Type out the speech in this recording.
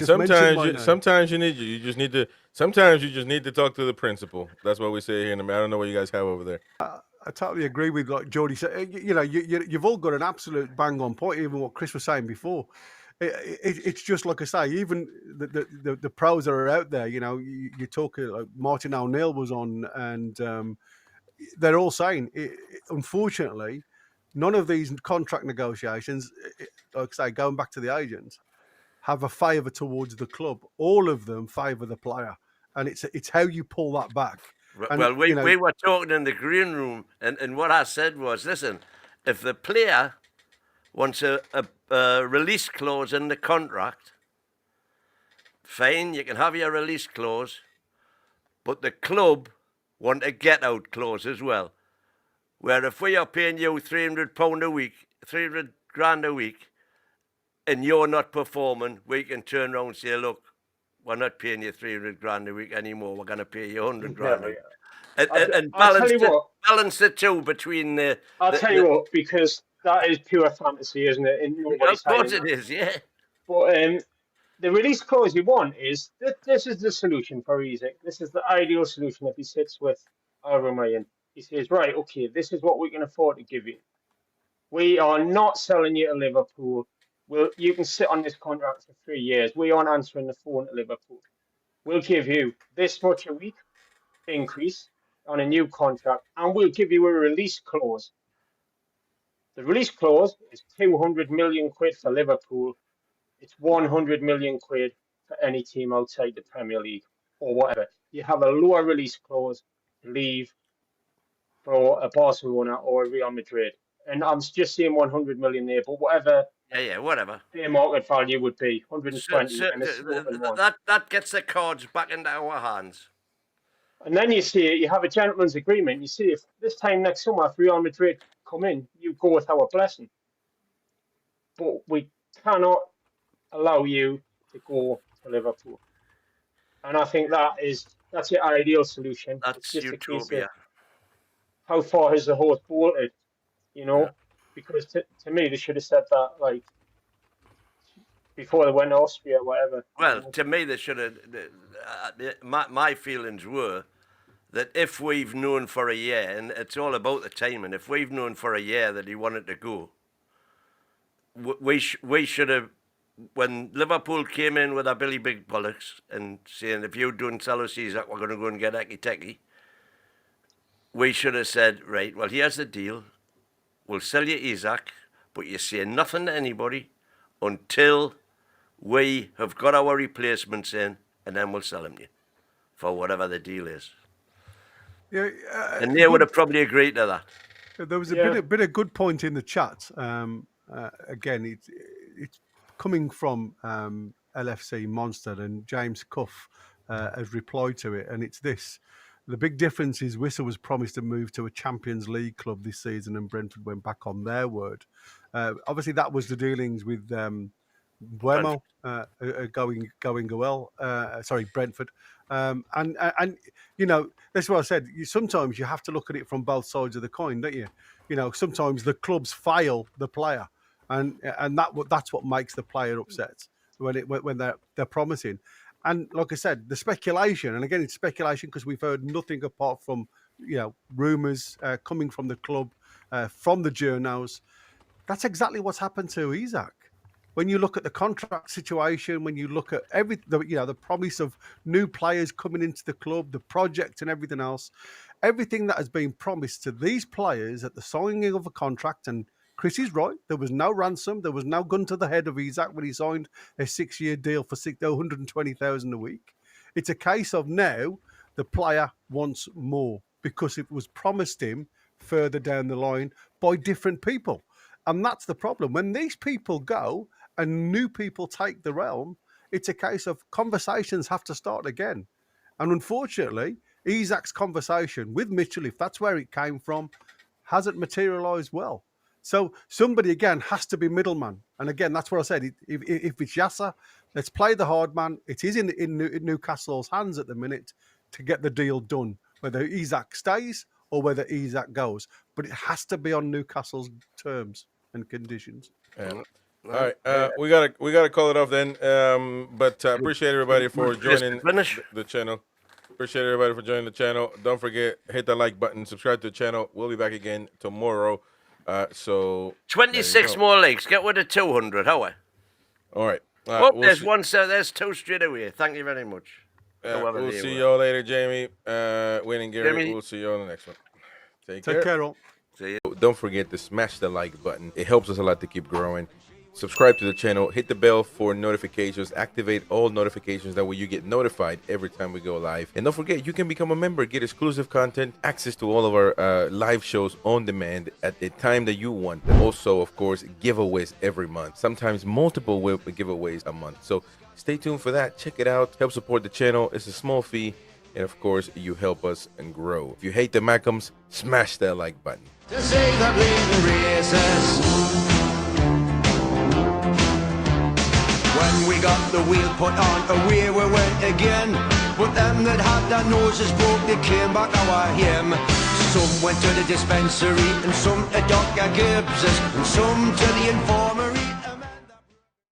just mention my name. Sometimes you just need to. Sometimes you just need to talk to the principal. That's what we say here in America. I don't know what you guys have over there. I totally agree with like Geordie said. You know, you've all got an absolute bang on point. Even what Chris was saying before, it's just like I say. Even the pros that are out there, you know, you talk like Martin O'Neill was on, and they're all saying, unfortunately, none of these contract negotiations, like I say, going back to the agents, have a favour towards the club. All of them favour the player, and it's how you pull that back. And, well, we were talking in the green room, and what I said was, listen, if the player wants a release clause in the contract, fine, you can have your release clause, but the club want a get-out clause as well, where if we are paying you £300 a week, 300 grand a week, and you're not performing, we can turn around and say, look, we're not paying you 300 grand a week anymore. We're going to pay you 100 grand a week. And balance the two between the... I'll tell you what, because that is pure fantasy, isn't it? And of course it is, yeah. But the release clause you want is, this is the solution for Izak. This is the ideal solution if he sits with Ryan. He says, right, okay, this is what we can afford to give you. We are not selling you to Liverpool. You can sit on this contract for 3 years. We aren't answering the phone to Liverpool. We'll give you this much a week increase on a new contract, and we'll give you a release clause. The release clause is 200 million quid for Liverpool. It's 100 million quid for any team outside the Premier League or whatever. You have a lower release clause to leave for a Barcelona or a Real Madrid. And I'm just saying 100 million there, but whatever. Yeah, whatever. Their market value would be 120. That gets the cards back into our hands. And then you have a gentleman's agreement. You see, if this time next summer, if Real Madrid come in, you go with our blessing. But we cannot allow you to go to Liverpool. And I think that's the ideal solution. That's utopia. How far has the horse bolted? You know, because to me, they should have said that like before they went to Austria or whatever. Well, to me, they should have. My feelings were that if we've known for a year, and it's all about the timing, if we've known for a year that he wanted to go, we should have. When Liverpool came in with our Billy Big Bollocks and saying, if you don't sell us Izak, we're going to go and get Eki Teki, we should have said, right, well, here's the deal. We'll sell you Izak, but you say nothing to anybody until we have got our replacements in, and then we'll sell them to you for whatever the deal is. Yeah, and they would have probably agreed to that. There was a bit of good point in the chat. Again, it's coming from LFC Monster, and James Cuff has replied to it, and it's this. The big difference is Whistle was promised to move to a Champions League club this season, and Brentford went back on their word. Obviously, that was the dealings with Buemo going well. Sorry, Brentford. And you know, that's what I said. Sometimes you have to look at it from both sides of the coin, don't you? You know, sometimes the clubs fail the player, and that's what makes the player upset when they're promising. And like I said, the speculation, and again, it's speculation because we've heard nothing apart from, you know, rumours coming from the club, from the journals. That's exactly what's happened to Izak. When you look at the contract situation, when you look at the promise of new players coming into the club, the project and everything else, everything that has been promised to these players at the signing of a contract, and Chris is right, there was no ransom, there was no gun to the head of Izak when he signed a 6-year deal for $120,000 a week. It's a case of now the player wants more because it was promised him further down the line by different people. And that's the problem. When these people go and new people take the realm, it's a case of conversations have to start again. And unfortunately, Izak's conversation with Mitchell, if that's where it came from, hasn't materialised well. So somebody, again, has to be middleman. And again, that's what I said. If it's Yasser, let's play the hard man. It is in Newcastle's hands at the minute to get the deal done, whether Izak stays or whether Izak goes. But it has to be on Newcastle's terms and conditions. All right, we gotta call it off then. But appreciate everybody for joining the channel. Appreciate everybody for joining the channel. Don't forget, hit the like button, subscribe to the channel. We'll be back again tomorrow. So 26 more leagues. Get rid of 200, Howe. All right. There's one. So there's two straight away. Thank you very much. We'll see y'all later, Jamie. Wayne and Gary. We'll see y'all on the next one. Take care all. See you. Don't forget to smash the like button. It helps us a lot to keep growing. Subscribe to the channel. Hit the bell for notifications. Activate all notifications. That way you get notified every time we go live. And don't forget, you can become a member. Get exclusive content. Access to all of our live shows on demand at the time that you want. And also, of course, giveaways every month. Sometimes multiple giveaways a month. So stay tuned for that. Check it out. Help support the channel. It's a small fee. And of course, you help us and grow. If you hate the Mackhams, smash that like button. To save the bleeding races. When we got the wheel put on, away we went again. But them that had their noses broke, they came back our him. Some went to the dispensary, and some to Dr. Gibbs's, and some to the informer.